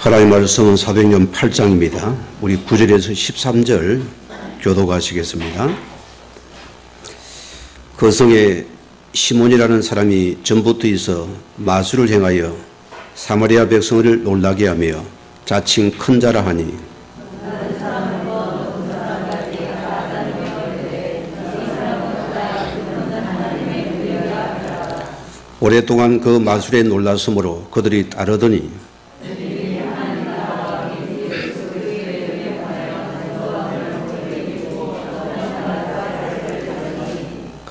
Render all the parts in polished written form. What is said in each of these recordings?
하나님의 말씀은 사도행전 8장입니다. 우리 9절에서 13절 교독하시겠습니다. 그 성에 시몬이라는 사람이 전부터 있어 마술을 행하여 사마리아 백성을 놀라게 하며 자칭 큰 자라 하니 오랫동안 그 마술에 놀랐으므로 그들이 따르더니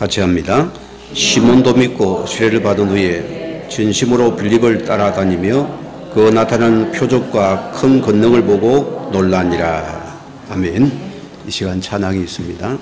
같이 합니다. 시몬도 믿고 세례를 받은 후에 진심으로 빌립을 따라다니며 그 나타난 표적과 큰 권능을 보고 놀라니라. 아멘. 이 시간 찬양이 있습니다.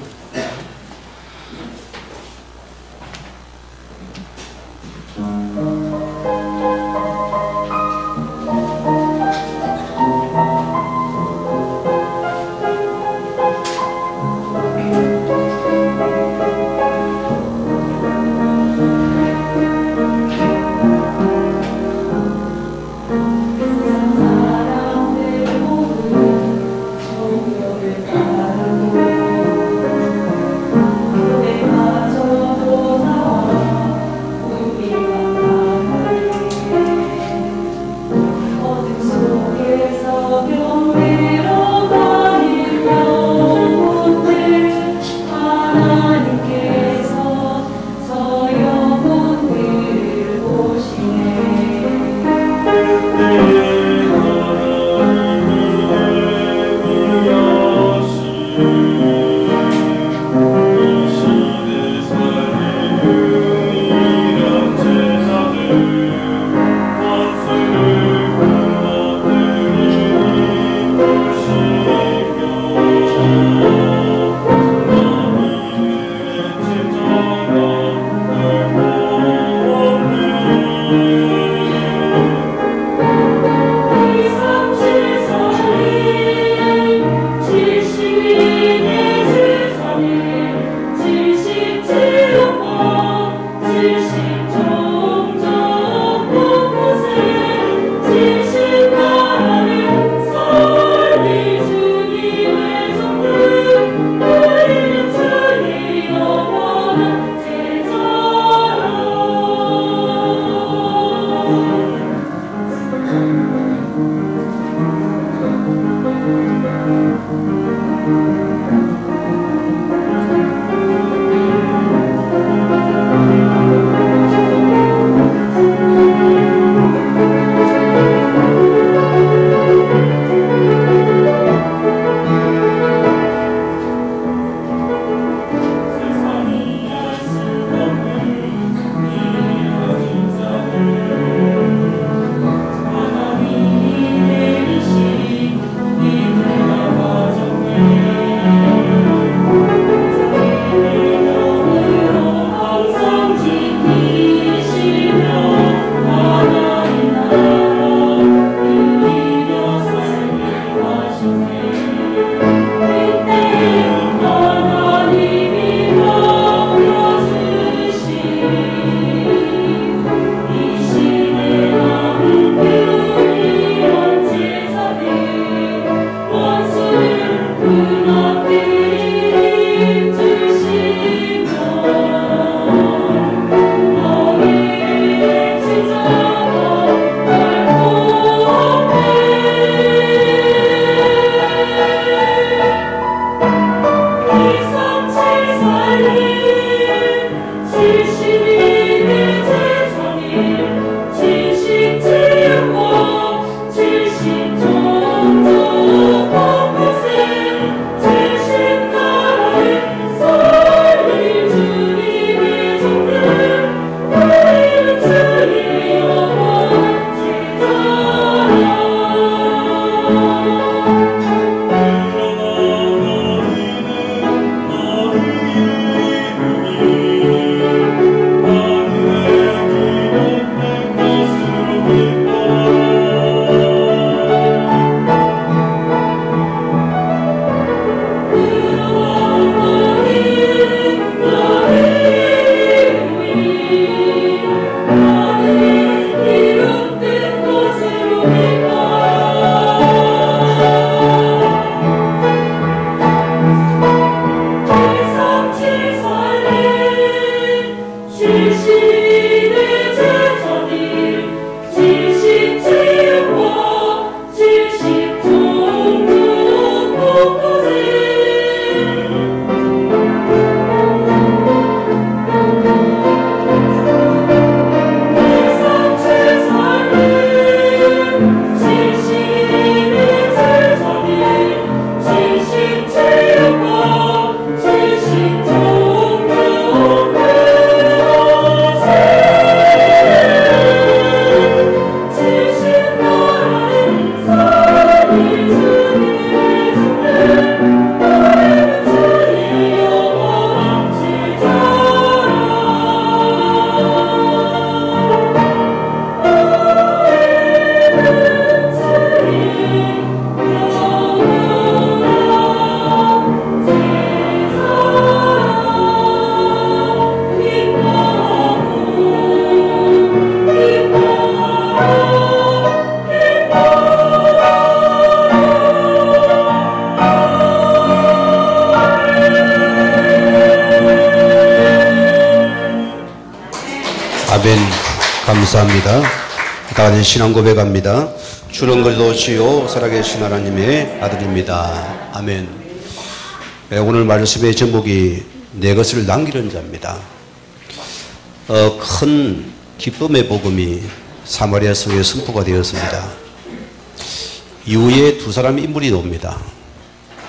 아멘. 감사합니다. 다 같이 신앙 고백합니다. 주는 그리스도시요 살아계신 하나님의 아들입니다. 아멘. 오늘 말씀의 제목이 내 것을 남기는 자입니다. 큰 기쁨의 복음이 사마리아 성에 선포가 되었습니다. 이후에 두 사람의 인물이 나옵니다.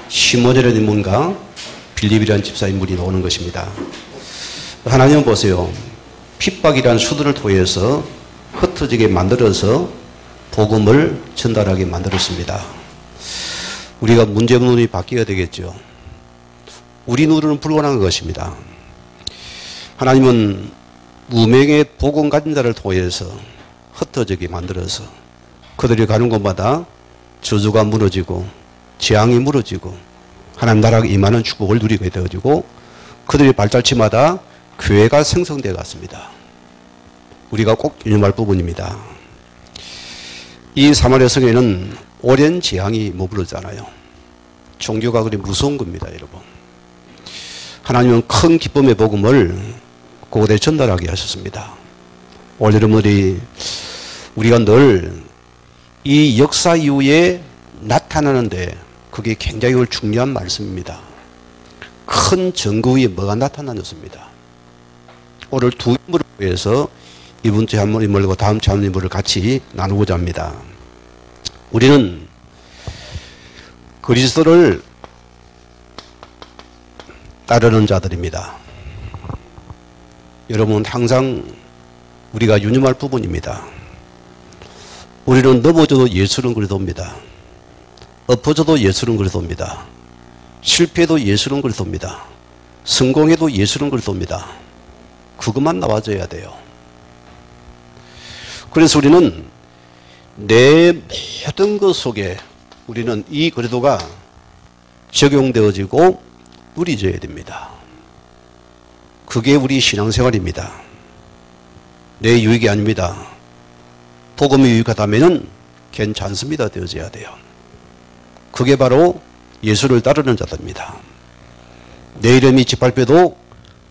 시몬이라는 인물과 빌립이라는 집사 인물이 나오는 것입니다. 하나님은 보세요. 핍박이라는 수들을 통해서 흩어지게 만들어서 복음을 전달하게 만들었습니다. 우리가 문제문이 바뀌어야 되겠죠. 우리 눈으로는 불가능한 것입니다. 하나님은 무명의 복음 가진 자를 통해서 흩어지게 만들어서 그들이 가는 곳마다 저주가 무너지고 재앙이 무너지고 하나님 나라가 임하는 축복을 누리게 되어지고 그들의 발자취마다 교회가 생성되어 갔습니다. 우리가 꼭 유념할 부분입니다. 이 사마리아 성에는 오랜 재앙이 머무르잖아요. 종교가 그리 무서운 겁니다, 여러분. 하나님은 큰 기쁨의 복음을 그곳에 전달하게 하셨습니다. 오늘 여러분들이 우리가 늘 이 역사 이후에 나타나는데 그게 굉장히 중요한 말씀입니다. 큰 증거 위에 뭐가 나타나졌습니다. 오늘 두 인물을 위해서 이번 주에 한 인물과 다음 주에 한 인물을 같이 나누고자 합니다. 우리는 그리스도를 따르는 자들입니다. 여러분 항상 우리가 유념할 부분입니다. 우리는 넘어져도 예수는 그리스도입니다. 엎어져도 예수는 그리스도입니다. 실패해도 예수는 그리스도입니다. 성공해도 예수는 그리스도입니다. 그것만 나와줘야 돼요. 그래서 우리는 내 모든 것 속에 우리는 이 그리스도가 적용되어지고 누리져야 됩니다. 그게 우리 신앙생활입니다. 내 유익이 아닙니다. 복음이 유익하다면 괜찮습니다 되어져야 돼요. 그게 바로 예수를 따르는 자들입니다. 내 이름이 짓밟혀도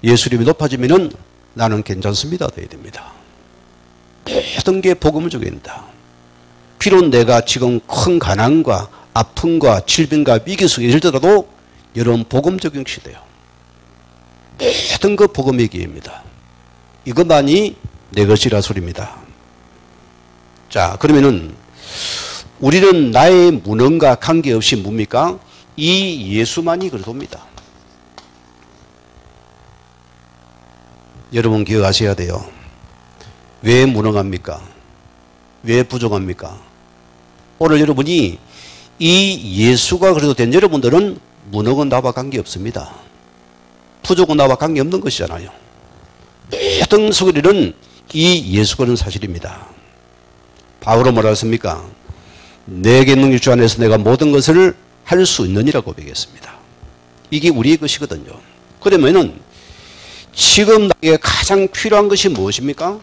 예수 이름이 높아지면 나는 괜찮습니다 되어야 됩니다. 모든 게 복음을 주게 된다. 비록 내가 지금 큰 가난과 아픔과 질병과 위기 속에 있을지라도 여러분 복음 적용 시대요. 모든 것 복음의 기회입니다. 이것만이 내 것이라 소리입니다. 자, 그러면은 우리는 나의 무능과 관계없이 뭡니까? 이 예수만이 그리스도입니다. 여러분 기억하셔야 돼요. 왜 무능합니까? 왜 부족합니까? 오늘 여러분이 이 예수가 그리스도 된 여러분들은 무능은 나와 관계없습니다. 부족은 나와 관계없는 것이잖아요. 모든 소리는 이 예수가 는 사실입니다. 바울은 뭐라 했습니까? 내게 능력 주 안에서 내가 모든 것을 할 수 있느니라 고백했습니다. 이게 우리의 것이거든요. 그러면은 지금 나에게 가장 필요한 것이 무엇입니까?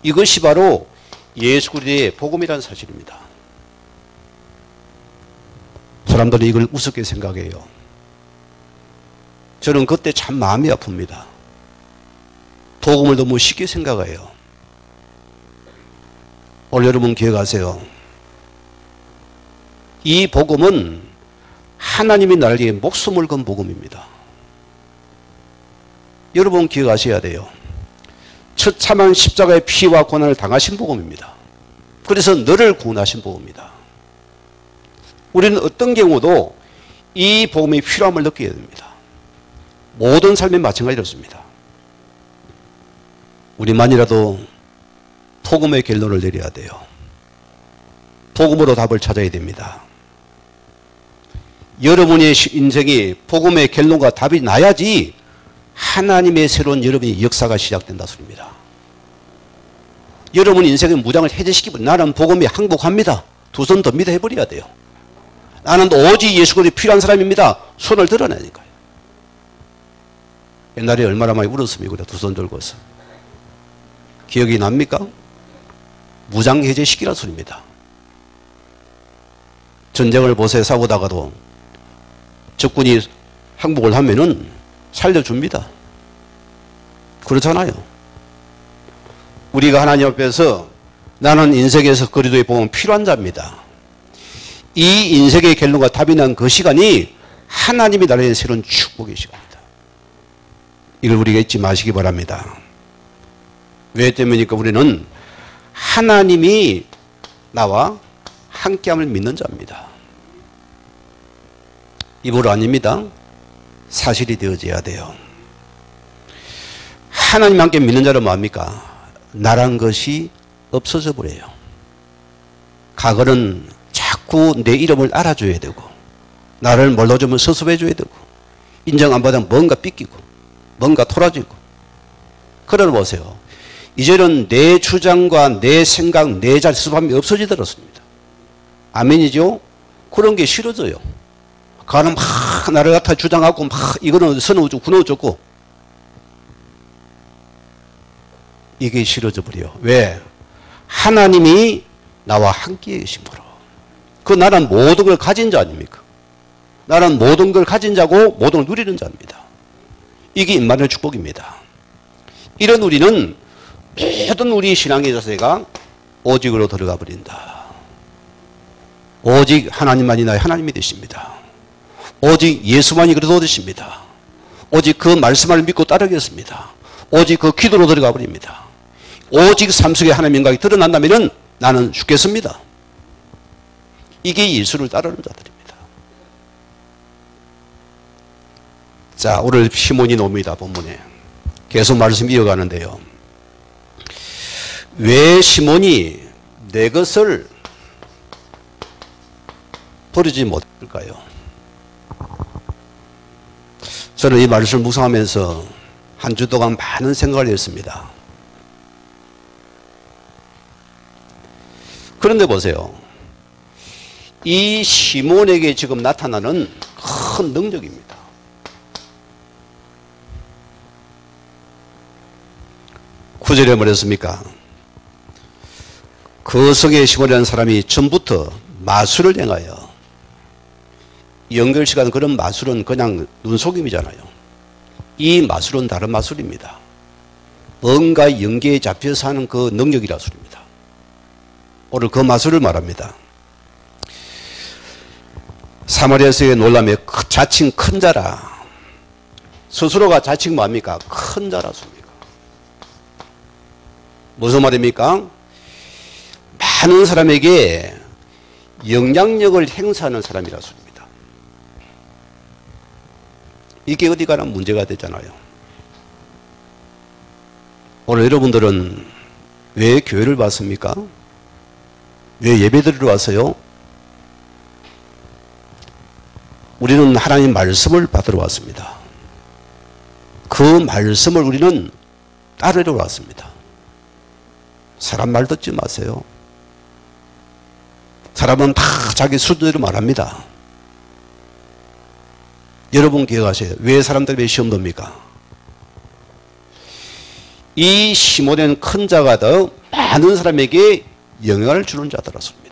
이것이 바로 예수 그리스도의 복음이라는 사실입니다. 사람들이 이걸 우습게 생각해요. 저는 그때 참 마음이 아픕니다. 복음을 너무 쉽게 생각해요. 오늘 여러분 기억하세요. 이 복음은 하나님이 나를 위해 목숨을 건 복음입니다. 여러분 기억하셔야 돼요. 처참한 십자가의 피와 고난을 당하신 복음입니다. 그래서 너를 구원하신 복음입니다. 우리는 어떤 경우도 이 복음의 필요함을 느끼게 됩니다. 모든 삶에 마찬가지로 그렇습니다. 우리만이라도 복음의 결론을 내려야 돼요. 복음으로 답을 찾아야 됩니다. 여러분의 인생이 복음의 결론과 답이 나야지 하나님의 새로운 여러분의 역사가 시작된다 소리입니다. 여러분 인생의 무장을 해제시키고 나는 복음에 항복합니다. 두 손 듭니다 해버려야 돼요. 나는 오직 예수 그리스도가 필요한 사람입니다. 손을 드러내니까요. 옛날에 얼마나 많이 울었습니까? 두 손 들고서. 기억이 납니까? 무장 해제시키라 소리입니다. 전쟁을 보세 싸우다가도 적군이 항복을 하면은 살려줍니다. 그렇잖아요. 우리가 하나님 앞에서 나는 인생에서 그리스도의 복음은 필요한 자입니다. 이 인생의 결론과 답이 난 그 시간이 하나님이 나라의 새로운 축복의 시간입니다. 이걸 우리가 잊지 마시기 바랍니다. 왜 때문입니까? 우리는 하나님이 나와 함께함을 믿는 자입니다. 입으로 아닙니다. 사실이 되어져야 돼요. 하나님 함께 믿는 자는 뭐합니까? 나란 것이 없어져 버려요. 과거는 자꾸 내 이름을 알아줘야 되고 나를 몰라주면 서섭해줘야 되고 인정 안 받으면 뭔가 삐끼고 뭔가 토라지고. 그러나 보세요. 이제는 내 주장과 내 생각, 내 자신감이 없어지더랬습니다. 아멘이죠? 그런 게 싫어져요. 가는 막 나를 갖다 주장하고 막 이거는 선어주고 군어줬고 이게 싫어져 버려요. 왜? 하나님이 나와 함께 계신 거로. 그 나는 모든 걸 가진 자 아닙니까? 나는 모든 걸 가진 자고 모든 걸 누리는 자입니다. 이게 임마누엘 축복입니다. 이런 우리는 모든 우리 신앙의 자세가 오직으로 들어가 버린다. 오직 하나님만이 나의 하나님이 되십니다. 오직 예수만이 그리스도 되십니다. 오직 그 말씀을 믿고 따르겠습니다. 오직 그 기도로 들어가 버립니다. 오직 삶 속에 하나님의 영광이 드러난다면 나는 죽겠습니다. 이게 예수를 따르는 자들입니다. 자, 오늘 시몬이 나옵니다. 본문에. 계속 말씀 이어가는데요. 왜 시몬이 내 것을 버리지 못할까요? 저는 이 말씀을 묵상하면서 한 주 동안 많은 생각을 했습니다. 그런데 보세요. 이 시몬에게 지금 나타나는 큰 능력입니다. 구절에 뭐랬습니까? 그 성에 시몬이라는 사람이 전부터 마술을 행하여, 연결시간 그런 마술은 그냥 눈속임이잖아요. 이 마술은 다른 마술입니다. 뭔가 연계에 잡혀서 하는 그 능력이라 소리입니다. 오늘 그 마술을 말합니다. 사마리아서의 놀라며 자칭 큰 자라. 스스로가 자칭 뭐합니까? 큰 자라 소리입니다. 무슨 말입니까? 많은 사람에게 영향력을 행사하는 사람이라 소리입니다. 이게 어디 가나 문제가 되잖아요. 오늘 여러분들은 왜 교회를 왔습니까? 왜 예배드리러 왔어요? 우리는 하나님 말씀을 받으러 왔습니다. 그 말씀을 우리는 따르러 왔습니다. 사람 말 듣지 마세요. 사람은 다 자기 수준대로 말합니다. 여러분 기억하세요. 왜 사람들이 왜 시험 돕니까? 이 시몬은 큰 자가 더 많은 사람에게 영향을 주는 자들았습니다.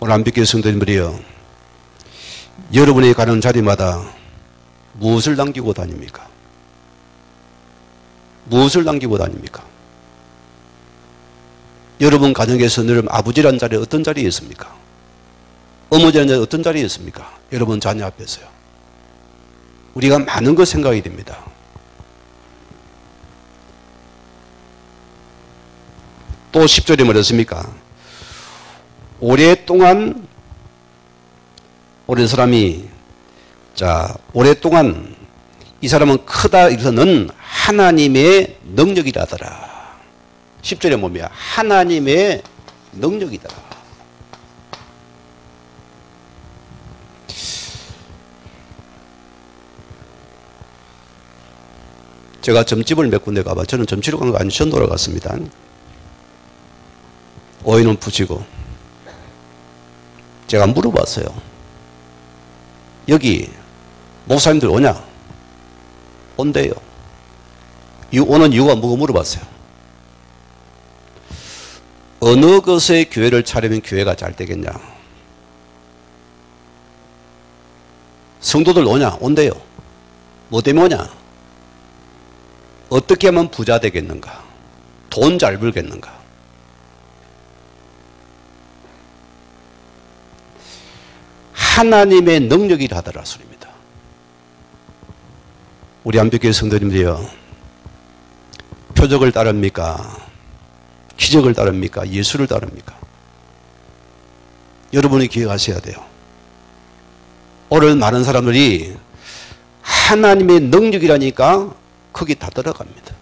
오늘 안비교 성도님들이요, 여러분이 가는 자리마다 무엇을 남기고 다닙니까? 무엇을 남기고 다닙니까? 여러분 가정에서 늘 아버지라는 자리에 어떤 자리에 있습니까? 어머니라는 자리에 어떤 자리에 있습니까? 여러분 자녀 앞에서요. 우리가 많은 것 생각이 됩니다. 또 10절에 뭐랬습니까? 오랫동안 오랫동안 이 사람은 크다 이래서는 하나님의 능력이라더라. 10절에 뭡니까? 하나님의 능력이더라. 제가 점집을 몇 군데 가봐. 저는 점치러 간 거 아니고 전도로 갔습니다. 오이는 부치고 제가 물어봤어요. 여기 목사님들 오냐? 온대요. 오는 이유가 뭐고 물어봤어요. 어느 것에 교회를 차리면 교회가 잘 되겠냐? 성도들 오냐? 온대요. 뭐 때문에 오냐? 어떻게 하면 부자 되겠는가? 돈 잘 벌겠는가? 하나님의 능력이 하더라 소리입니다. 우리 안벽교회 성도님들이요, 표적을 따릅니까? 기적을 따릅니까? 예수를 따릅니까? 여러분이 기억하셔야 돼요. 오늘 많은 사람들이 하나님의 능력이라니까 거기 다 들어갑니다.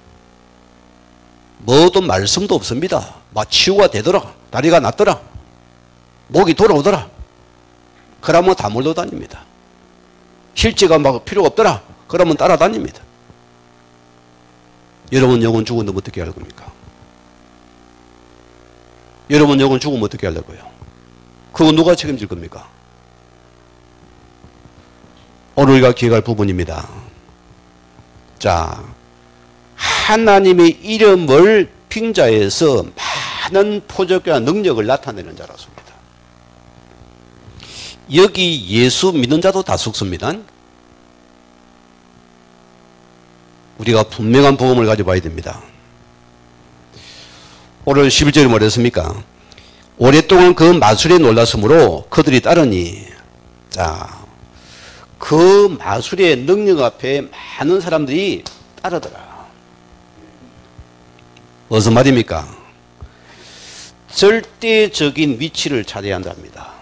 뭐도 말씀도 없습니다. 막 치유가 되더라, 다리가 낫더라, 목이 돌아오더라, 그러면 다 몰려다닙니다. 실제가 막 필요가 없더라, 그러면 따라다닙니다. 여러분 영혼 죽으면 어떻게 할 겁니까? 여러분 영혼 죽으면 어떻게 하려고요? 그거 누가 책임질 겁니까? 오늘 우리가 기억할 부분입니다. 자, 하나님의 이름을 빙자해서 많은 표적과 능력을 나타내는 자라습니다. 여기 예수 믿는 자도 다 속습니다. 우리가 분명한 복음을 가져봐야 됩니다. 오늘 11절에 뭐랬습니까? 오랫동안 그 마술에 놀랐으므로 그들이 따르니, 자, 그 마술의 능력 앞에 많은 사람들이 따르더라. 무슨 말입니까? 절대적인 위치를 차지해야 한답니다.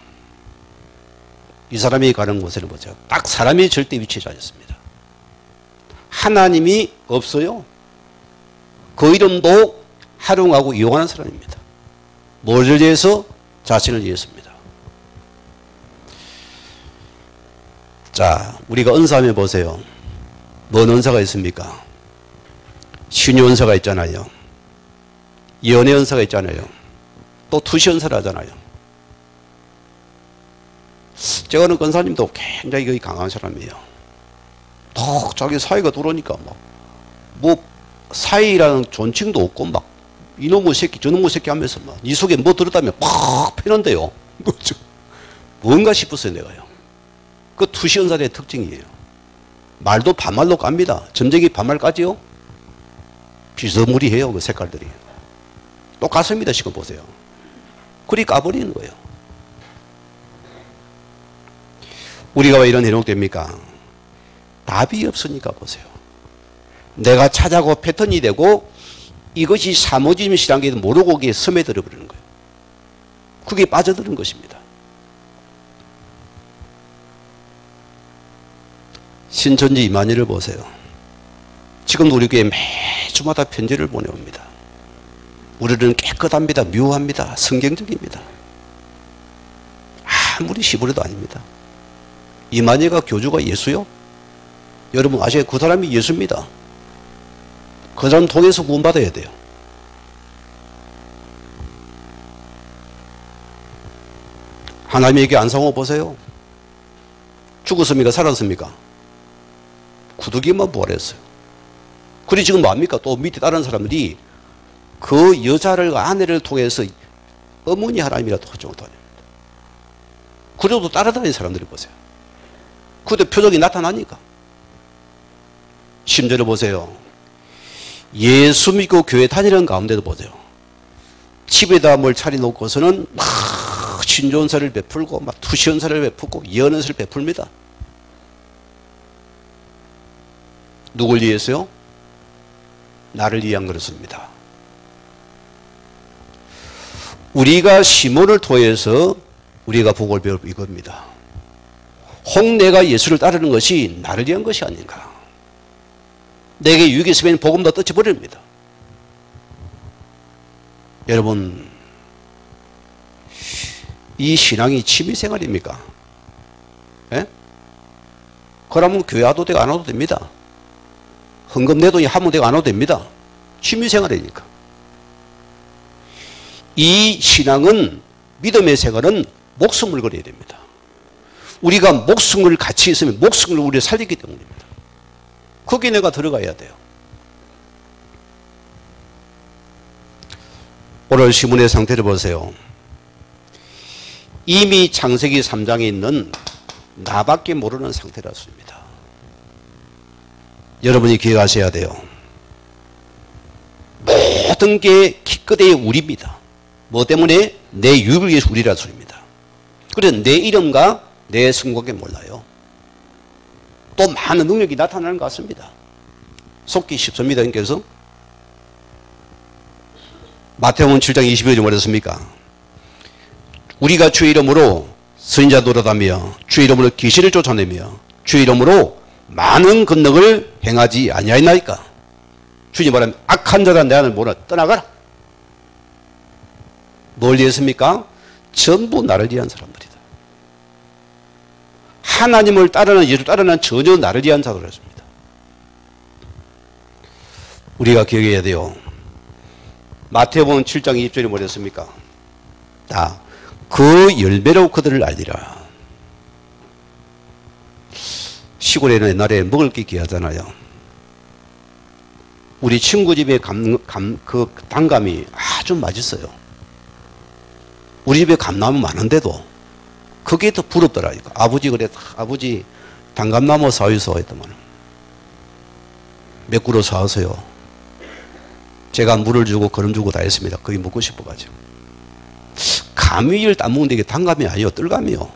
이 사람이 가는 곳에는 보세요. 딱 사람이 절대 위치에 차지했습니다. 하나님이 없어요. 그 이름도 활용하고 이용하는 사람입니다. 뭘 위해서? 자신을 위해서입니다. 자, 우리가 은사하면 보세요. 뭔 은사가 있습니까? 신유 은사가 있잖아요. 예언의 은사가 있잖아요. 또 투시 은사를 하잖아요. 제가 아는 권사님도 굉장히 강한 사람이에요. 딱 자기 사이가 들어오니까 뭐 사이라는 존칭도 없고 막 이놈의 새끼 저놈의 새끼 하면서 막 이 속에 뭐 들었다면 팍 패는데요. 뭔가 싶었어요 내가요. 그 투시 은사의 특징이에요. 말도 반말로 깝니다. 점쟁이 반말까지요. 비스무리해요 그 색깔들이. 똑같습니다. 지금 보세요. 그리 까버리는 거예요. 우리가 왜 이런 해놓됩니까? 답이 없으니까 보세요. 내가 찾아고 패턴이 되고 이것이 사모짐이라는 게 모르고 거기에 스며들어 버리는 거예요. 그게 빠져드는 것입니다. 신천지 이만희를 보세요. 지금도 우리 교회 매주마다 편지를 보내옵니다. 우리는 깨끗합니다. 묘합니다. 성경적입니다. 아무리 시부려도 아닙니다. 이만희가 교주가 예수요? 여러분 아시죠? 그 사람이 예수입니다. 그 사람 통해서 구원받아야 돼요. 하나님에게 안상호 보세요. 죽었습니까? 살았습니까? 구두기만 부활했어요. 그리 지금 뭐합니까? 또 밑에 다른 사람들이 그 여자를 아내를 통해서 어머니 하나님이라도 하지 못합니다. 그래도 따라다니는 사람들이 보세요. 그때 표적이 나타나니까. 심지어 보세요. 예수 믿고 교회 다니는 가운데도 보세요. 집에다 뭘 차려놓고서는 막 신조언사를 베풀고 막 투시언사를 베풀고 예언언사를 베풀니다. 누굴 위해서요? 나를 위한 그렇습니다. 우리가 시몬을 통해서 우리가 복을 배울 이겁니다. 혹 내가 예수를 따르는 것이 나를 위한 것이 아닌가. 내게 유익이 있으면 복음 다 떨쳐버립니다. 여러분, 이 신앙이 취미생활입니까? 예? 그러면 교회 와도 되고 안 와도 됩니다. 헌금 내도 하면 되고 안 와도 됩니다. 취미생활이니까. 이 신앙은, 믿음의 생활은 목숨을 걸어야 됩니다. 우리가 목숨을 같이 있으면 목숨을 우리가 살리기 때문입니다. 거기 내가 들어가야 돼요. 오늘 시몬의 상태를 보세요. 이미 창세기 3장에 있는 나밖에 모르는 상태라습니다. 여러분이 기억하셔야 돼요. 모든 게 기껏해야 우리입니다. 뭐 때문에? 내 유익을 위해서 우리라 소리입니다. 그래서 내 이름과 내 성공에 몰라요. 또 많은 능력이 나타나는 것 같습니다. 속기 쉽습니다. 그래서 마태복음 7장 22절에 뭐랬습니까? 우리가 주의 이름으로 선지자 노릇하며 주의 이름으로 귀신을 쫓아내며 주의 이름으로 많은 권능을 행하지 아니하였나이까? 주님 말하면 악한 자라 내 안을 몰아 떠나가라. 뭘 위했습니까? 전부 나를 위한 사람들이다. 하나님을 따르는, 예수 따르는 전혀 나를 위한 자들을 했습니다. 우리가 기억해야 돼요. 마태복음 7장 20절에 뭐랬습니까? 다 그 열매로 그들을 알리라. 시골에는 옛날에 먹을 게 귀하잖아요. 우리 친구 집에 그 단감이 아주 맛있어요. 우리 집에 감나무 많은데도 그게 더 부럽더라니까. 아버지 그래, 아버지 단감나무 사와서 했더만 몇 그루 사와서요. 제가 물을 주고 거름 주고 다 했습니다. 그게 먹고 싶어가지고. 감위를 따먹는데 이게 단감이 아니에요. 뜰감이요.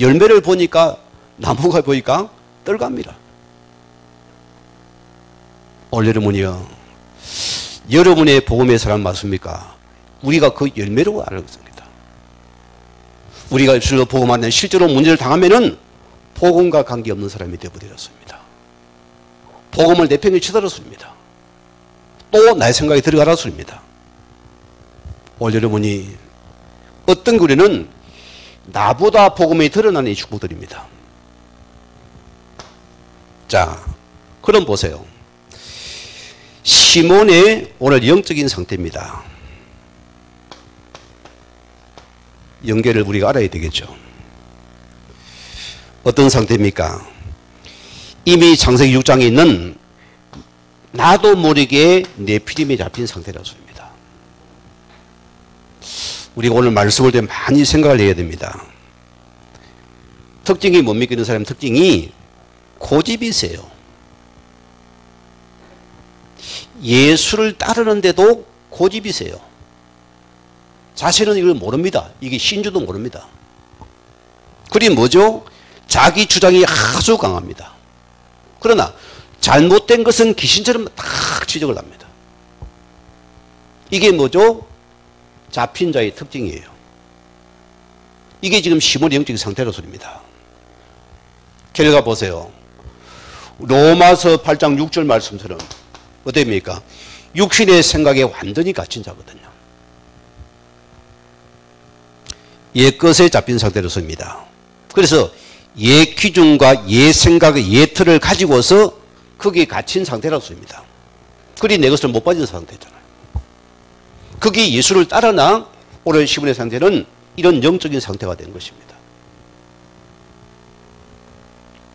열매를 보니까 나무가 보니까 뜰감이라. 오늘 여러분이요. 여러분의 복음의 사람 맞습니까? 우리가 그 열매로 알았습니다. 우리가 입술로 복음하는 실제로 문제를 당하면은 복음과 관계없는 사람이 되어버렸습니다. 복음을 내팽개 치달았습니다. 또 나의 생각이 들어가라습니다. 오늘 여러분이 어떤 교회는 나보다 복음이 드러나는 이 축복들입니다. 자, 그럼 보세요. 시몬의 오늘 영적인 상태입니다. 연계를 우리가 알아야 되겠죠. 어떤 상태입니까? 이미 창세기 6장에 있는 나도 모르게 내 피림에 잡힌 상태라습니다. 우리가 오늘 말씀을 때 많이 생각을 해야 됩니다. 특징이 뭡니까? 이런 사람의 특징이 고집이세요. 예수를 따르는데도 고집이세요. 자신은 이걸 모릅니다. 이게 신주도 모릅니다. 그게 뭐죠? 자기 주장이 아주 강합니다. 그러나 잘못된 것은 귀신처럼 딱 지적을 합니다. 이게 뭐죠? 잡힌 자의 특징이에요. 이게 지금 시몬의 영적인 상태로 소리입니다. 결과 보세요. 로마서 8장 6절 말씀처럼 어떻습니까? 육신의 생각에 완전히 갇힌 자거든요. 옛것에 잡힌 상태로 섭니다. 그래서 옛 기준과 옛 생각의 옛 틀을 가지고서 거기에 갇힌 상태라고 씁니다. 그리 내 것을 못 빠진 상태잖아요. 그게 예수를 따르나 오늘 시몬의 상태는 이런 영적인 상태가 된 것입니다.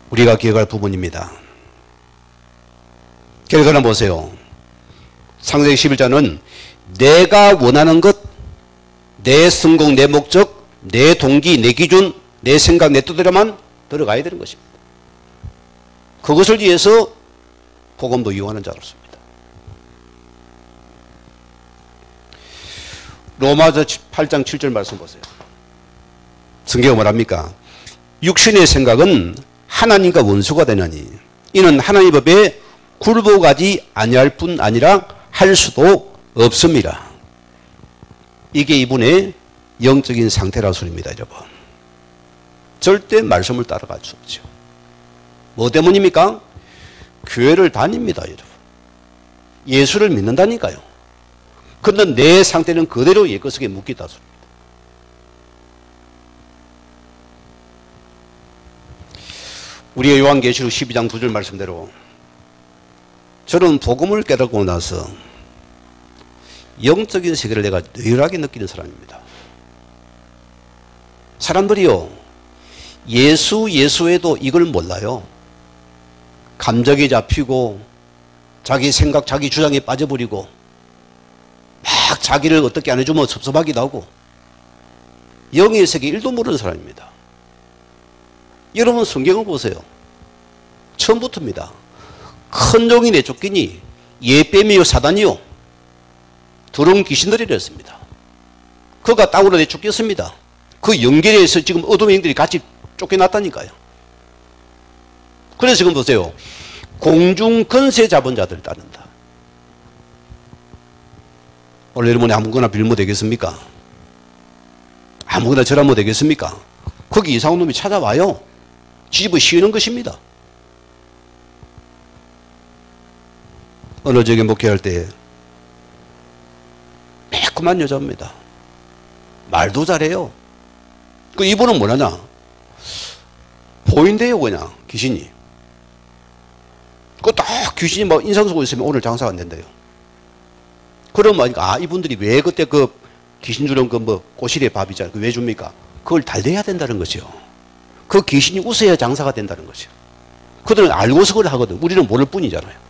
우리가 기억할 부분입니다. 결과는 보세요. 창세기 11장은 내가 원하는 것, 내 성공, 내 목적, 내 동기, 내 기준, 내 생각, 내 뜻대로만 들어가야 되는 것입니다. 그것을 위해서 복음도 이용하는 자로서입니다. 로마서 8장 7절 말씀 보세요. 성경은 뭐랍니까? 육신의 생각은 하나님과 원수가 되나니 이는 하나님의 법에 굴복하지 아니할 뿐 아니라 할 수도 없습니다. 이게 이분의 영적인 상태라 소리입니다, 여러분. 절대 말씀을 따라갈 수 없죠. 뭐 때문입니까? 교회를 다닙니다, 여러분. 예수를 믿는다니까요. 그런데 내 상태는 그대로 옛것에게 묶이다 소리입니다. 우리의 요한계시록 12장 2절 말씀대로 저는 복음을 깨닫고 나서 영적인 세계를 내가 뇌일하게 느끼는 사람입니다. 사람들이요, 예수에도 이걸 몰라요. 감정에 잡히고 자기 생각, 자기 주장에 빠져버리고 막 자기를 어떻게 안 해주면 섭섭하기도 하고 영의 세계 1도 모르는 사람입니다. 여러분 성경을 보세요. 처음부터입니다. 큰 종이 내쫓기니 예뱀이요 사단이요 더러운 귀신들이랬습니다. 그가 땅으로 내쫓겼습니다. 그 연결해서 지금 어둠의 영들이 같이 쫓겨났다니까요. 그래서 지금 보세요. 공중 권세 잡은 자들을 따른다. 원래 여러분이 아무거나 빌면 되겠습니까? 아무거나 절하면 되겠습니까? 거기 이상한 놈이 찾아와요. 뒤집어 씌우는 것입니다. 어느 적에 목회할 때 매콤한 여자입니다. 말도 잘해요. 그 이분은 뭐냐냐? 보인대요, 그냥 귀신이. 그 딱 귀신이 막 인상 쓰고 있으면 오늘 장사가 안 된대요. 그러면 이분들이 왜 그때 그 귀신 주는 그 뭐 꼬시리의 밥이잖아요. 왜 줍니까? 그걸 달래야 된다는 거죠. 그 귀신이 웃어야 장사가 된다는 거죠. 그들은 알고서 그걸 하거든. 우리는 모를 뿐이잖아요.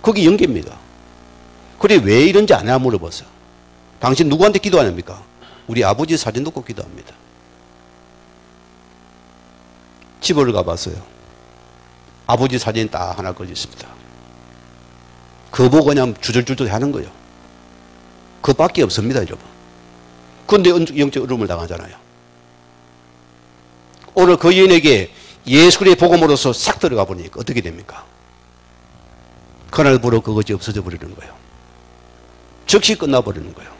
그게 연계입니다. 그래 왜 이런지 안 해 물어봤어. 당신 누구한테 기도 안 합니까? 우리 아버지 사진 놓고 기도합니다. 집을 가봤어요. 아버지 사진이 딱 하나 걸려 있습니다. 그거 보고 그냥 주절주절 하는 거예요. 그밖에 없습니다, 여러분. 그런데 영적 어려움을 당하잖아요. 오늘 그 여인에게 예수의 복음으로서 싹 들어가 보니까 어떻게 됩니까? 그날부로 그것이 없어져 버리는 거예요. 즉시 끝나버리는 거예요.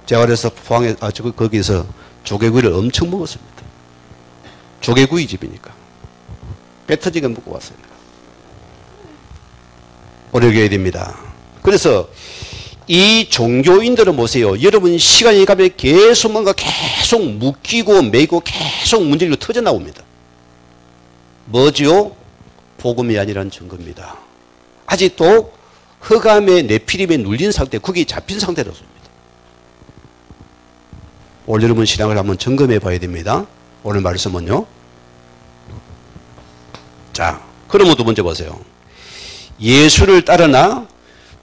제가 그래서 포항에, 거기서 조개구이를 엄청 먹었습니다. 조개구이 집이니까. 배 터지게 먹고 왔어요. 오래교회 됩니다. 그래서 이 종교인들은 보세요. 여러분 시간이 가면 계속 뭔가 계속 묶이고 매이고 계속 문제가 터져나옵니다. 뭐지요? 복음이 아니라는 증거입니다. 아직도 흑암의 네피림에 눌린 상태, 그게 잡힌 상태로서입니다. 오늘 여러분 신앙을 한번 점검해 봐야 됩니다. 오늘 말씀은요. 자, 그러면 두 번째 보세요. 예수를 따르나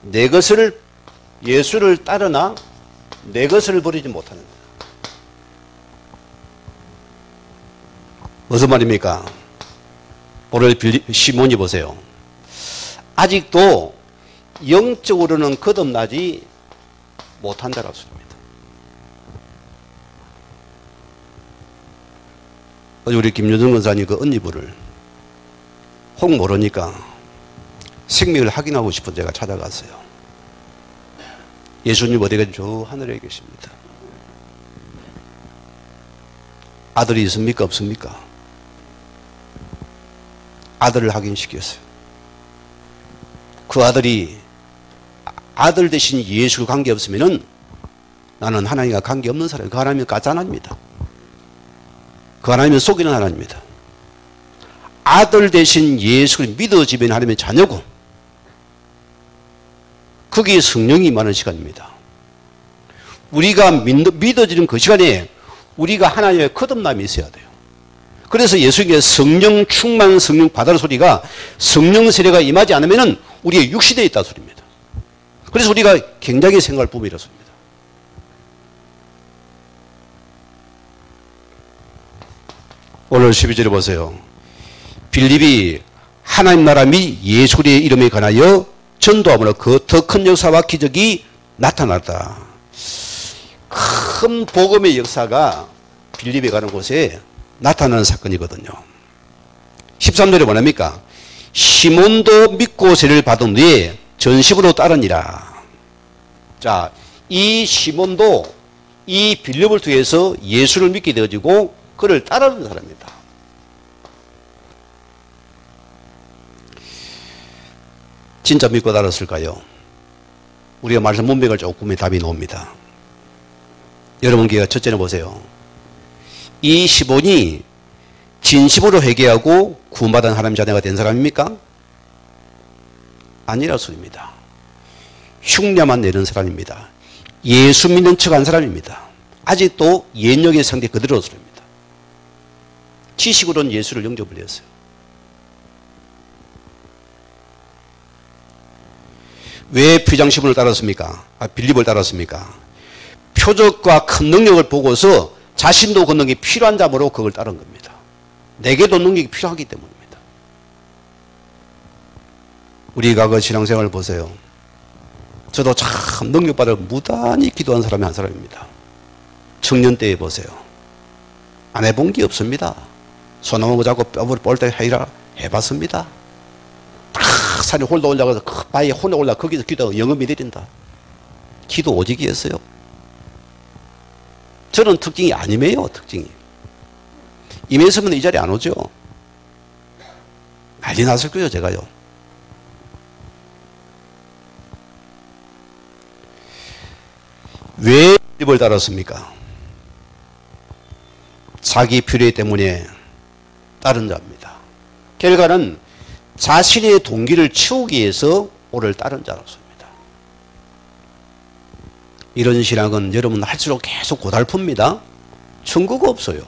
내 것을 버리지 못하는 거다. 무슨 말입니까? 오늘 시몬이 보세요. 아직도 영적으로는 거듭나지 못한다라고 합니다. 어제 우리 김유정 권사님 그 언니분을 혹 모르니까 생명을 확인하고 싶어 제가 찾아갔어요. 예수님 어디가 저 하늘에 계십니다. 아들이 있습니까? 없습니까? 아들을 확인시켰어요. 그 아들이 아들 대신 예수를 관계없으면은 나는 하나님과 관계없는 사람이에요. 그 하나님은 가짜 하나님입니다. 그 하나님은 속이는 하나님입니다. 아들 대신 예수를 믿어지면 하나님의 자녀고 그게 성령이 임하는 시간입니다. 우리가 믿어지는 그 시간에 우리가 하나님의 거듭남이 있어야 돼요. 그래서 예수님께 성령 충만 성령 받아라 소리가 성령 세례가 임하지 않으면 우리의 육시대에 있다 소리입니다. 그래서 우리가 굉장히 생각할 부분이라서입니다. 오늘 12절에 보세요. 빌립이 하나님 나라 및 예수 그리스도의 이름에 관하여 전도함으로 그 더 큰 역사와 기적이 나타났다. 큰 복음의 역사가 빌립에 가는 곳에 나타나는 사건이거든요. 13절에 뭐랍니까? 시몬도 믿고 세례를 받은 후에 전심으로 따르니라. 자, 이 시몬도 이 빌립을 통해서 예수를 믿게 되어지고 그를 따르는 사람입니다. 진짜 믿고 따랐을까요? 우리가 말씀 문맥을 조금의 답이 나옵니다. 여러분 기회가 첫째는 보세요. 이 시몬이 진심으로 회개하고 구원받은 하나님 자녀가 된 사람입니까? 아니라 소리입니다. 흉내만 내는 사람입니다. 예수 믿는 척한 사람입니다. 아직도 옛역의 상태 그대로 소리입니다. 지식으로는 예수를 영접을 했어요. 왜 표장시몬을 따랐습니까? 빌립을 따랐습니까? 표적과 큰 능력을 보고서 자신도 그 능력이 필요한 자므로 그걸 따른 겁니다. 내게도 능력이 필요하기 때문입니다. 우리가 그 신앙생활을 보세요. 저도 참 능력받을 무단히 기도한 사람이 한 사람입니다. 청년 때에 보세요. 안 해본 게 없습니다. 소나무 잡고 뼈를 볼 때 해봤습니다. 산에 홀로 올라가서 그 바위에 홀로 올라 거기서 기도하고 영업이 내린다. 기도 오직이었어요. 저는 특징이 아니에요. 특징이. 임했으면 이 자리에 안 오죠. 난리 났을 거예요. 제가요. 왜 빌립을 따랐습니까? 자기 필요 때문에 따른 자입니다. 결과는 자신의 동기를 채우기 위해서 오를 따른 자로서입니다. 이런 신앙은 여러분 할수록 계속 고달픕니다. 증거가 없어요.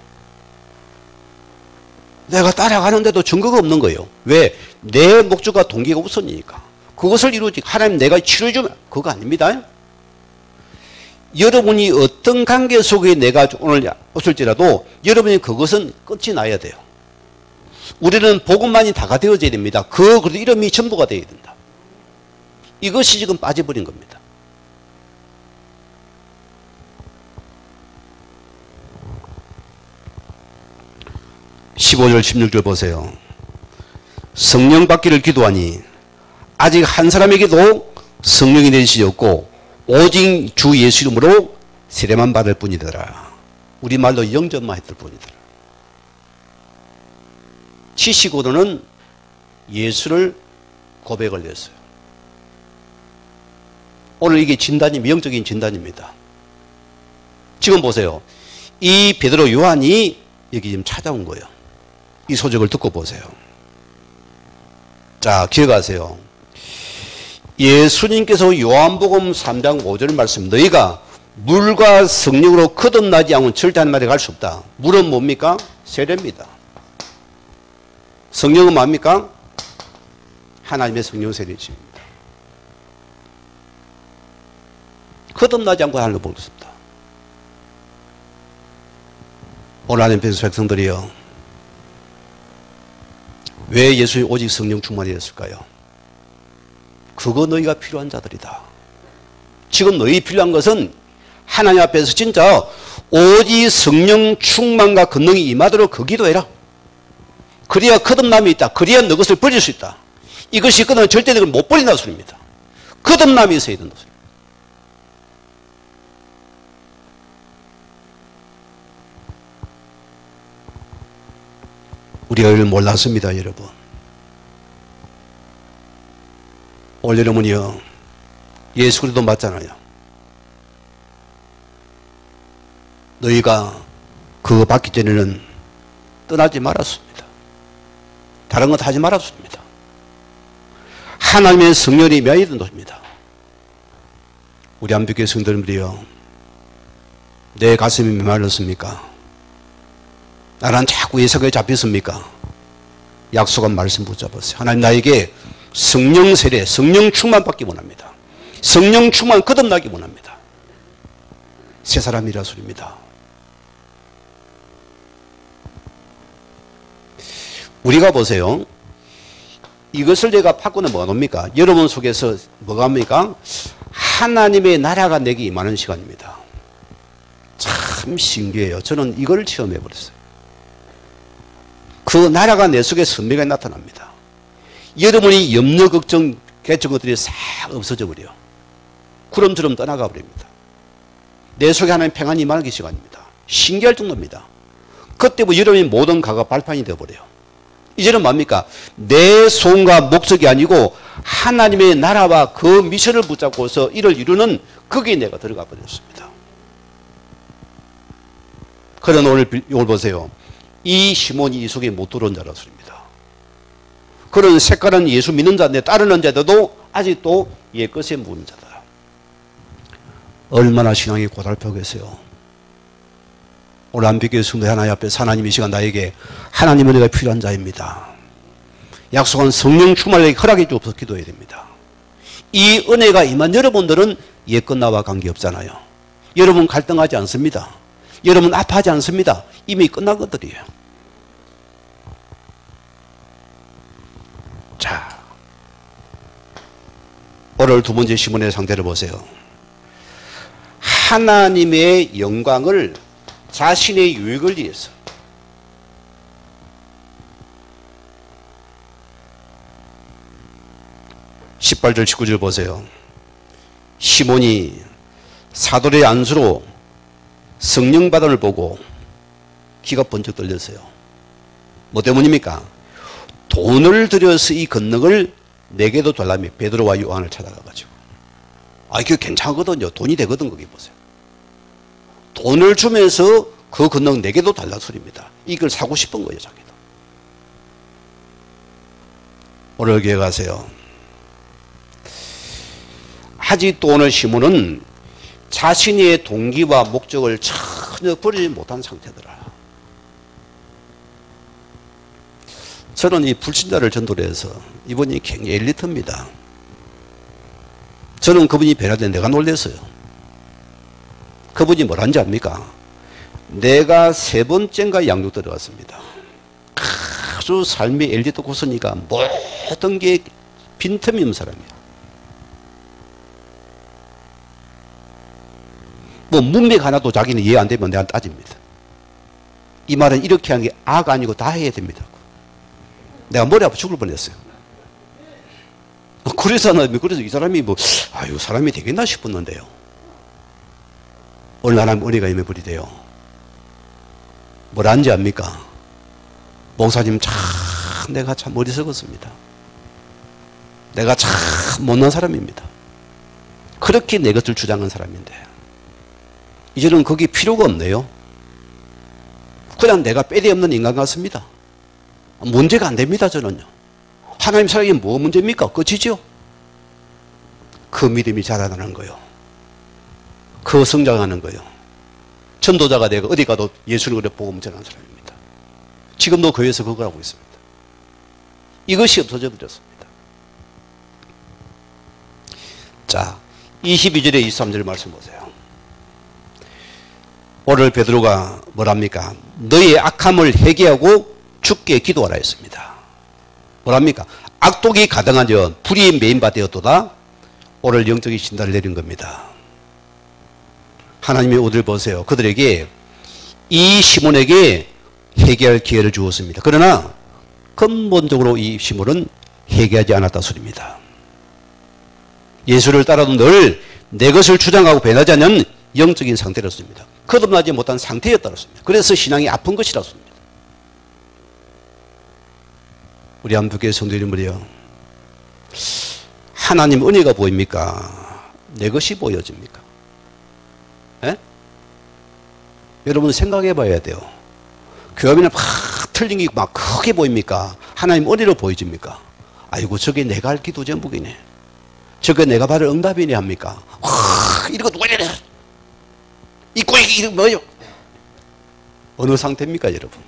내가 따라가는데도 증거가 없는 거예요. 왜? 내 목적과 동기가 우선이니까. 그것을 이루지 하나님 내가 치료해주면 그거 아닙니다. 여러분이 어떤 관계 속에 내가 오늘 없을지라도 여러분이 그것은 끝이 나야 돼요. 우리는 복음만이 다가 되어져야 됩니다. 그래도 이름이 전부가 되어야 된다. 이것이 지금 빠져버린 겁니다. (15절) (16절) 보세요. 성령 받기를 기도하니 아직 한 사람에게도 성령이 내리시었고 오직 주 예수 이름으로 세례만 받을 뿐이더라. 우리말로 영접만 했을 뿐이더라. 치시고도는 예수를 고백을 했어요. 오늘 이게 진단이 영적인 진단입니다. 지금 보세요. 이 베드로 요한이 여기 지금 찾아온 거예요. 이 소식을 듣고 보세요. 자, 기억하세요. 예수님께서 요한복음 3장 5절 말씀, 너희가 물과 성령으로 거듭나지 않으면 절대 한 마리 갈 수 없다. 물은 뭡니까? 세례입니다. 성령은 뭡니까? 하나님의 성령 세례십니다. 거듭나지 않고 하늘로 볼 수 없다. 오늘 하나님 백성들이요, 왜 예수의 오직 성령 충만이었을까요? 그거 너희가 필요한 자들이다. 지금 너희 필요한 것은 하나님 앞에서 진짜 오직 성령 충만과 권능이 임하도록 그 기도해라. 그래야 거듭남이 있다. 그래야 너 것을 버릴 수 있다. 이것이 있거든 절대 너를 못 버린다는 소리입니다. 거듭남이 있어야 된다는 소리입니다. 우리가 이걸 몰랐습니다, 여러분. 오늘 여러분이요, 예수 그리스도 맞잖아요. 너희가 그거 받기 전에는 떠나지 말았습니다. 다른 것 하지 말았습니다. 하나님의 성령이 임해야 되는 것입니다. 우리 안비교회 성도님들이요, 내 가슴이 메말랐습니까? 나는 자꾸 예석에 잡혔습니까? 약속한 말씀 붙잡았어요. 하나님 나에게 성령 세례, 성령 충만 받기 원합니다. 성령 충만 거듭나기 원합니다. 새 사람이라 소리입니다. 우리가 보세요. 이것을 제가 바꾸는 뭐가 뭡니까? 여러분 속에서 뭐가 합니까? 하나님의 나라가 내게 임하는 시간입니다. 참 신기해요. 저는 이걸 체험해 버렸어요. 그 나라가 내 속에 선명하게 나타납니다. 여러분이 염려, 걱정, 개정 것들이 싹 없어져 버려요. 구름처럼 떠나가 버립니다. 내 속에 하나님 평안이 임하는 시간입니다. 신기할 정도입니다. 그때 뭐 여러분의 모든 가가 발판이 되어버려요. 이제는 뭡니까? 내 손과 목적이 아니고 하나님의 나라와 그 미션을 붙잡고서 이를 이루는 거기에 내가 들어가 버렸습니다. 그러나 오늘 보세요. 이 시몬이 이 속에 못 들어온 자라 소리입니다. 그런 색깔은 예수 믿는 자인데 따르는 자들도 아직도 옛것에 묻는 자다. 얼마나 신앙이 고달프겠어요. 오늘 안비교회 성도 하나님 앞에서 하나님 이 시간 나에게 하나님 은혜가 필요한 자입니다. 약속한 성령 충만을 허락해 주옵소서 기도해야 됩니다. 이 은혜가 임한 여러분들은 옛것 나와 관계없잖아요. 여러분 갈등하지 않습니다. 여러분 아파하지 않습니다. 이미 끝난 것들이에요. 자, 오늘 두 번째 시몬의 상태를 보세요. 하나님의 영광을 자신의 유익을 위해서 18절 19절 보세요. 시몬이 사돌의 안수로 성령 받음을 보고 귀가 번쩍 떨렸어요. 뭐 때문입니까? 돈을 들여서 이 권능을 내게도 달라며 베드로와 요한을 찾아가가지고, 이거 괜찮거든요. 돈이 되거든. 거기 보세요. 돈을 주면서 그 권능 내게도 달라 소리입니다. 이걸 사고 싶은 거예요, 자기도. 오늘 교회 가세요. 아직도 오늘 시몬은 자신의 동기와 목적을 전혀 버리지 못한 상태더라. 저는 이 불신자를 전도를 해서 이분이 굉장히 엘리트입니다. 저는 그분이 변화된 내가 놀랐어요. 그분이 뭐란지 압니까? 내가 3번째인가 양육 들어갔습니다. 아주 삶의 엘리트 고수니까 모든 게 빈틈이 없는 사람이에요. 뭐 문맥 하나도 자기는 이해 안 되면 내가 따집니다. 이 말은 이렇게 한 게 악 아니고 다 해야 됩니다. 내가 머리 아파 죽을 뻔했어요. 그래서 이 사람이 사람이 되겠나 싶었는데요. 오늘 하나님 은혜가 임해 버리대요. 뭐란지 압니까? 목사님 내가 참 어리석었습니다. 내가 참 못난 사람입니다. 그렇게 내 것을 주장한 사람인데 이제는 거기 필요가 없네요. 그냥 내가 빼대 없는 인간 같습니다. 문제가 안 됩니다. 저는요. 하나님 사랑이 뭐 문제입니까? 끝이죠. 그 믿음이 자라나는 거요. 그 성장하는 거요. 전도자가 내가 어디 가도 예수를 그래 복음 전하는 사람입니다. 지금도 교회에서 그걸 하고 있습니다. 이것이 없어져 버렸습니다. 자, 22절에 23절 말씀 보세요. 오늘 베드로가 뭐랍니까? 너의 악함을 회개하고 주께 기도하라 했습니다. 뭐랍니까? 악독이 가당하여 불의의 메인바 되었도다. 오늘 영적인 진단을 내린 겁니다. 하나님의 오늘 보세요. 그들에게 이 시몬에게 회개할 기회를 주었습니다. 그러나 근본적으로 이 시몬은 회개하지 않았다 소리입니다. 예수를 따라도 늘 내 것을 주장하고 변하지 않는 영적인 상태였습니다. 거듭나지 못한 상태였다였습니다. 그래서 신앙이 아픈 것이라습니다. 우리 한국교회 성도님들이요, 하나님 은혜가 보입니까? 내 것이 보여집니까? 에? 여러분 생각해 봐야 돼요. 교회는 막 틀린 게 막 크게 보입니까? 하나님 은혜로 보여집니까? 아이고 저게 내가 할 기도 제목이네. 저게 내가 받을 응답이네 합니까? 와 이런 거 누가 이래? 이 꼬이기 이거 뭐예요? 어느 상태입니까 여러분?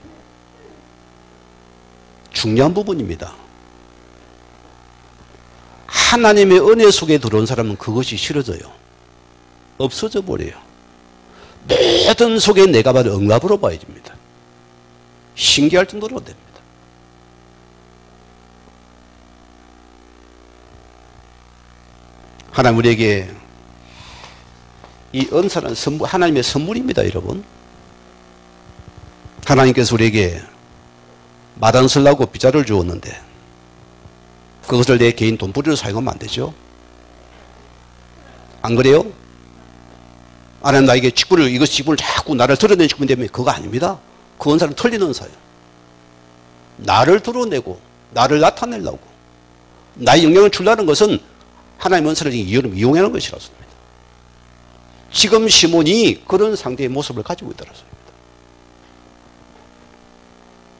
중요한 부분입니다. 하나님의 은혜 속에 들어온 사람은 그것이 싫어져요. 없어져 버려요. 모든 속에 내가 받은 응답으로 봐야집니다. 신기할 정도로 됩니다. 하나님 우리에게 이 은사는 선물, 하나님의 선물입니다, 여러분. 하나님께서 우리에게 마당설라고 빗자루를 주었는데 그것을 내 개인 돈벌이로 사용하면 안 되죠. 안 그래요? 하나님 나에게 직분을, 이것 직분을 자꾸 나를 드러내는 직분이 되면 그거 아닙니다. 그 은사는 틀린 은사예요. 나를 드러내고 나를 나타내려고 나의 영향을 주려는 것은 하나님의 은사를 이용하는 것이라서 지금 시몬이 그런 상대의 모습을 가지고 있다는 소리입니다.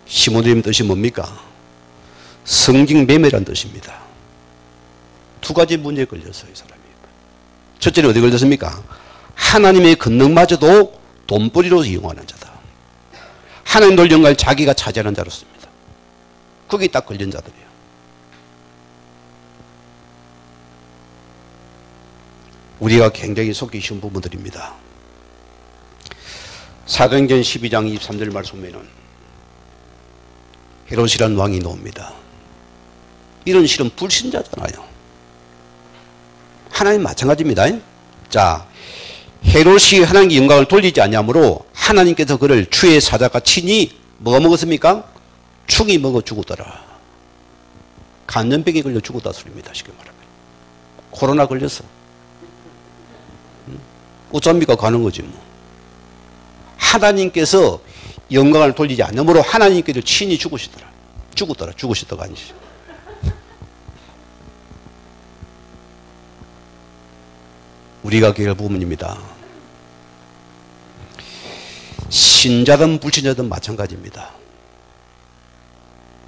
시몬의 뜻이 뭡니까? 성직 매매란 뜻입니다. 두 가지 문제에 걸렸어요, 이 사람이. 첫째는 어디 걸렸습니까? 하나님의 권능마저도 돈벌이로 이용하는 자다. 하나님을 영광을 자기가 차지하는 자로습니다. 거기 딱 걸린 자들이에요. 우리가 굉장히 속기 쉬운 부분들입니다. 사도행전 12장 23절 말씀에는 헤롯이라는 왕이 나옵니다. 이런 실은 불신자잖아요. 하나님 마찬가지입니다. 자, 헤롯이 하나님께 영광을 돌리지 않냐므로 하나님께서 그를 주의 사자가 치니 뭐가 먹었습니까? 충이 먹어 죽었더라. 간염병에 걸려 죽었다 소리입니다. 쉽게 말하면. 코로나 걸렸어. 어쩝니까? 가는 거지 뭐. 하나님께서 영광을 돌리지 않으므로 하나님께서 친히 죽으시더라. 죽으시더가 아니지. 우리가 교회 부모입니다. 신자든 불신자든 마찬가지입니다.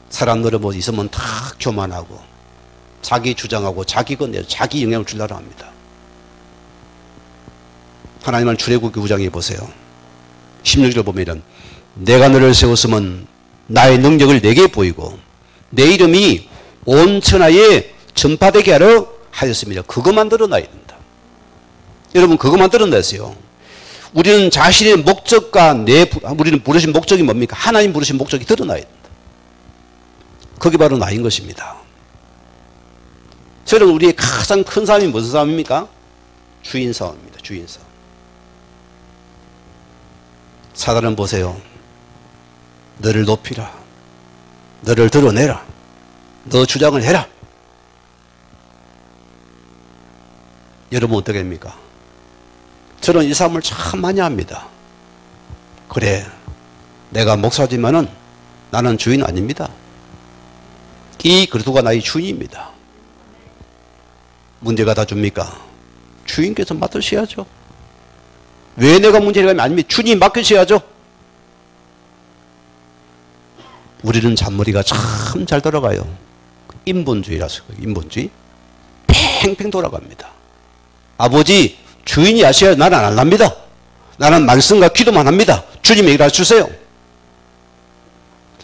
사람들은 뭐 있으면 다 교만하고 자기 주장하고 자기 건데 자기 영향을 주려고 합니다. 하나님은 출애굽기 9장에 보세요. 16절 보면은 내가 너를 세웠으면 나의 능력을 내게 보이고 내 이름이 온 천하에 전파되게 하려 하였습니다. 그것만 드러나야 된다. 여러분 그것만 드러내세요. 우리는 자신의 목적과 우리는 부르신 목적이 뭡니까? 하나님 부르신 목적이 드러나야 된다. 그게 바로 나인 것입니다. 저는 우리의 가장 큰 싸움이 무슨 싸움입니까? 주인 싸움입니다. 주인 싸움. 사단은 보세요. 너를 높이라. 너를 드러내라. 너 주장을 해라. 여러분 어떻게 됩니까? 저는 이 싸움을 참 많이 합니다. 그래, 내가 목사지만은 나는 주인 아닙니다. 이 그리스도가 나의 주인입니다. 문제가 다 줍니까? 주인께서 맡으셔야죠. 왜 내가 문제를 가면 아닙니다. 주님 맡으셔야죠. 우리는 잔머리가 참 잘 돌아가요. 인본주의라서 인본주의. 팽팽 돌아갑니다. 아버지 주인이 아셔야 나는 안 합니다. 나는 말씀과 기도만 합니다. 주님 얘기를 해주세요.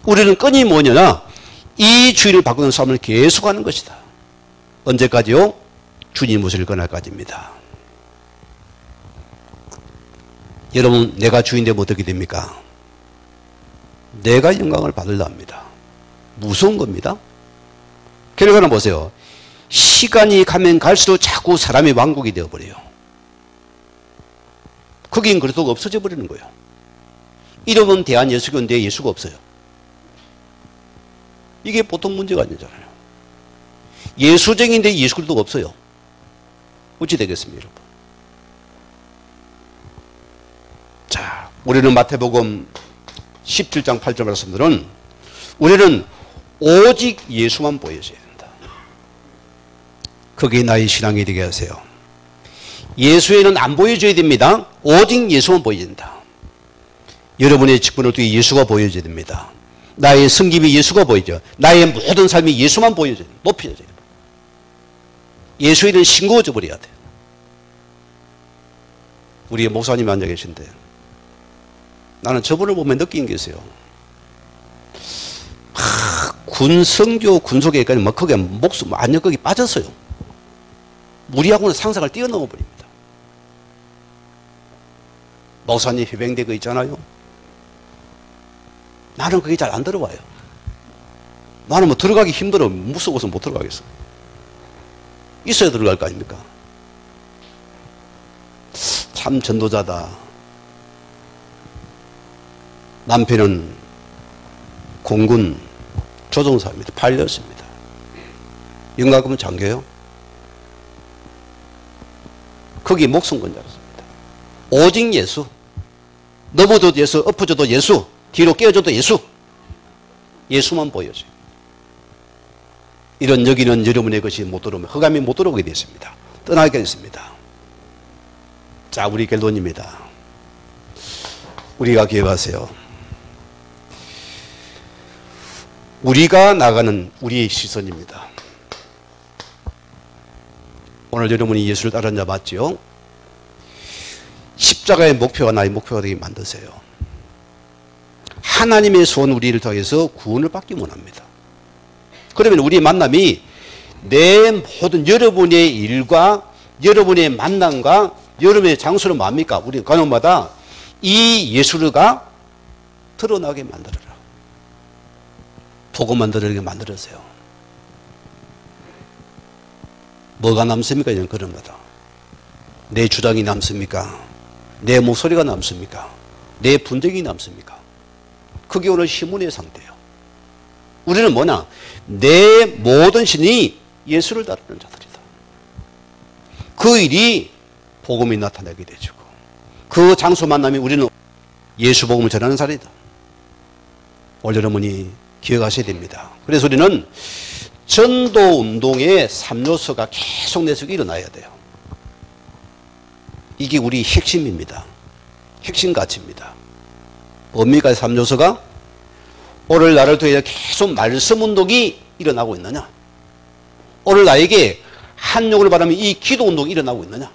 우리는 끈이 뭐냐나 이 주인을 바꾸는 싸움을 계속하는 것이다. 언제까지요? 주님 모습을 그날까지입니다. 여러분 내가 주인 되면 어떻게 됩니까? 내가 영광을 받으려 합니다. 무서운 겁니다. 결과는 보세요. 시간이 가면 갈수록 자꾸 사람의 왕국이 되어버려요. 거긴 그리스도가 없어져 버리는 거예요. 이름은 대한예수교인데 예수가 없어요. 이게 보통 문제가 아니잖아요. 예수쟁인데 예수 그리스도가 없어요. 어찌 되겠습니까, 여러분? 자, 우리는 마태복음 17장 8절 말씀들은 우리는 오직 예수만 보여줘야 된다. 그게 나의 신앙이 되게 하세요. 예수에는 안 보여줘야 됩니다. 오직 예수만 보여야 된다. 여러분의 직분을 통해 예수가 보여줘야 됩니다. 나의 성김이 예수가 보이죠. 나의 모든 삶이 예수만 보여줘야 돼요. 높여져야 돼요. 예수에는 싱거워져 버려야 돼요. 우리 목사님이 앉아 계신데 나는 저분을 보면 느낀 게 있어요. 군성교 군속에까지 막 거기에 목숨 완전 거기 빠졌어요. 우리하고는 상상을 뛰어넘어 버립니다. 목사님 해병대 그 있잖아요. 나는 그게 잘 안 들어와요. 나는 뭐 들어가기 힘들어. 무서워서 못 들어가겠어. 있어야 들어갈 거 아닙니까? 참 전도자다. 남편은 공군 조종사입니다. 팔렸습니다. 영가금은 장교요. 거기 목숨 건 줄 알았습니다. 오직 예수. 넘어져도 예수, 엎어져도 예수, 뒤로 깨어져도 예수. 예수만 보여줘요. 이런 여기는 여러분의 것이 못 들어오면 흑암이 못 들어오게 됐습니다. 떠나게 됐습니다. 자, 우리 결론입니다. 우리가 기억하세요. 우리가 나가는 우리의 시선입니다. 오늘 여러분이 예수를 따르는 자 맞죠? 십자가의 목표가 나의 목표가 되게 만드세요. 하나님의 소원 우리를 통해서 구원을 받기 원합니다. 그러면 우리의 만남이 내 모든 여러분의 일과 여러분의 만남과 여러분의 장소는 뭡니까? 우리 간혹마다 이 예수가 드러나게 만들어라. 복음만 드러나게 만들어서요. 뭐가 남습니까? 이런 그런마다. 내 주장이 남습니까? 내 목소리가 남습니까? 내 분쟁이 남습니까? 그게 오늘 시문의 상태예요. 우리는 뭐냐? 내 모든 신이 예수를 따르는 자들이다. 그 일이 복음이 나타나게 되주고 그 장소 만남이 우리는 예수 복음을 전하는 자리다. 오늘 여러분이 기억하셔야 됩니다. 그래서 우리는 전도 운동의 3요소가 계속 내 속에 일어나야 돼요. 이게 우리 핵심입니다. 핵심 가치입니다. 뭡니까? 3요소가? 오늘 나를 통해 계속 말씀 운동이 일어나고 있느냐? 오늘 나에게 한욕을 바라면 이 기도 운동이 일어나고 있느냐?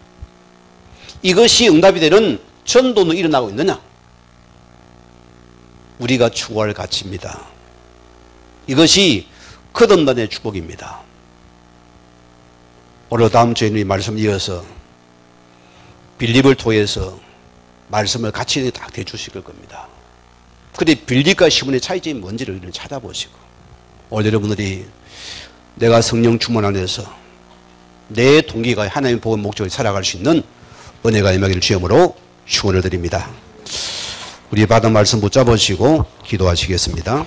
이것이 응답이 되는 전도 운동이 일어나고 있느냐? 우리가 추구할 가치입니다. 이것이 거듭남의 축복입니다. 오늘 다음 주에 이 말씀 이어서 빌립을 통해서 말씀을 같이 다 대주실 겁니다. 그런데 빌립과 시몬의 차이점이 뭔지를 찾아보시고 오늘 여러분들이 내가 성령 충만 안에서 내 동기가 하나님의 복음 목적을 살아갈 수 있는 은혜가 임하기를 주님으로 축원을 드립니다. 우리 받은 말씀 붙잡으시고 기도하시겠습니다.